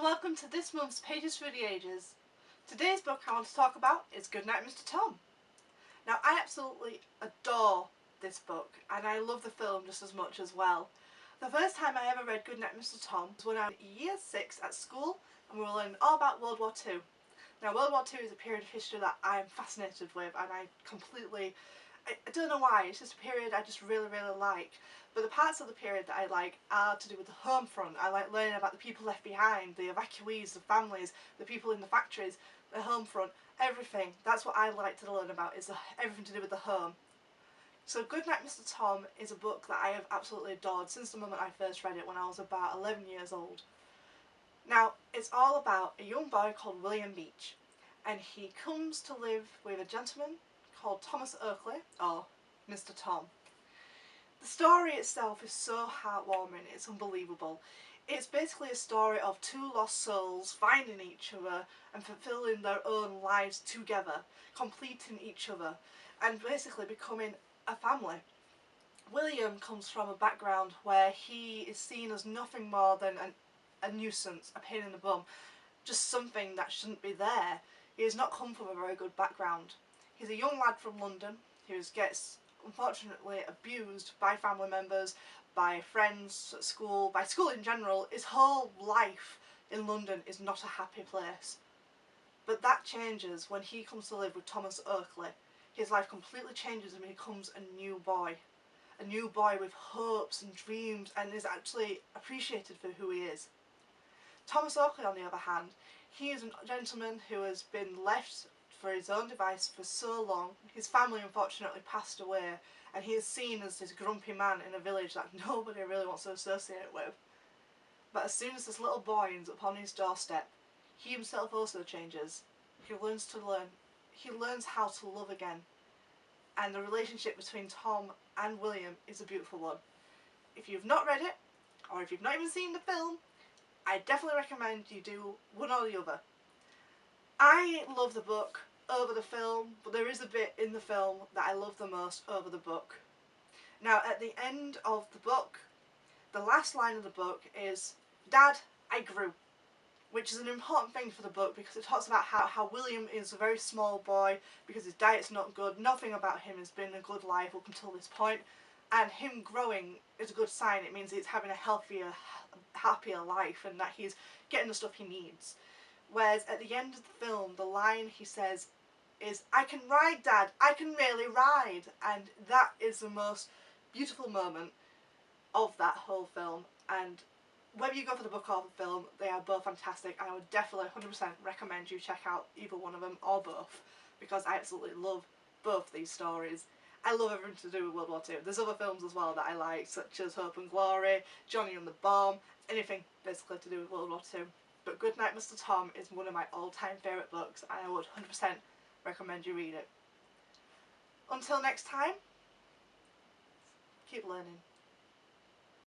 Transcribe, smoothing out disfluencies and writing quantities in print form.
welcome to this month's Pages Through the Ages. Today's book I want to talk about is Goodnight Mister Tom. Now I absolutely adore this book and I love the film just as much as well. The first time I ever read Goodnight Mister Tom was when I was in year 6 at school and we were learning all about World War II. Now World War II is a period of history that I am fascinated with and I don't know why, it's just a period I just really like. But the parts of the period that I like are to do with the home front. I like learning about the people left behind, the evacuees, the families, the people in the factories, the home front, everything. That's what I like to learn about, is everything to do with the home. So Goodnight Mr. Tom is a book that I have absolutely adored since the moment I first read it when I was about 11 years old. Now, it's all about a young boy called William Beech, and he comes to live with a gentleman called Tomas Oakley, or Mr. Tom. The story itself is so heartwarming, it's unbelievable. It's basically a story of two lost souls finding each other and fulfilling their own lives together, completing each other, and basically becoming a family. William comes from a background where he is seen as nothing more than a nuisance, a pain in the bum, just something that shouldn't be there. He has not come from a very good background. He's a young lad from London who gets unfortunately abused by family members, by friends at school, by school in general. His whole life in London is not a happy place. But that changes when he comes to live with Tomas Oakley. His life completely changes and he becomes a new boy with hopes and dreams, and is actually appreciated for who he is. Tomas Oakley, on the other hand, he is a gentleman who has been left for his own device for so long. His family unfortunately passed away and he is seen as this grumpy man in a village that nobody really wants to associate with. But as soon as this little boy ends up on his doorstep, he himself also changes. He learns how to love again, and the relationship between Tom and William is a beautiful one. If you've not read it, or if you've not even seen the film, I definitely recommend you do one or the other. I love the book over the film, but there is a bit in the film that I love the most over the book. Now, at the end of the book, the last line of the book is, "Dad, I grew," which is an important thing for the book because it talks about how William is a very small boy because his diet's not good. Nothing about him has been a good life up until this point, and him growing is a good sign. It means he's having a healthier, happier life and that he's getting the stuff he needs. Whereas at the end of the film, the line he says is, "I can ride, Dad, I can really ride," and that is the most beautiful moment of that whole film. And whether you go for the book or the film, they are both fantastic, and I would definitely 100% recommend you check out either one of them or both, because I absolutely love both these stories. I love everything to do with World War II. There's other films as well that I like, such as Hope and Glory, Johnny and the Bomb, anything basically to do with World War II. But Goodnight Mr. Tom is one of my all-time favourite books, and I would 100% recommend you read it. Until next time, keep learning.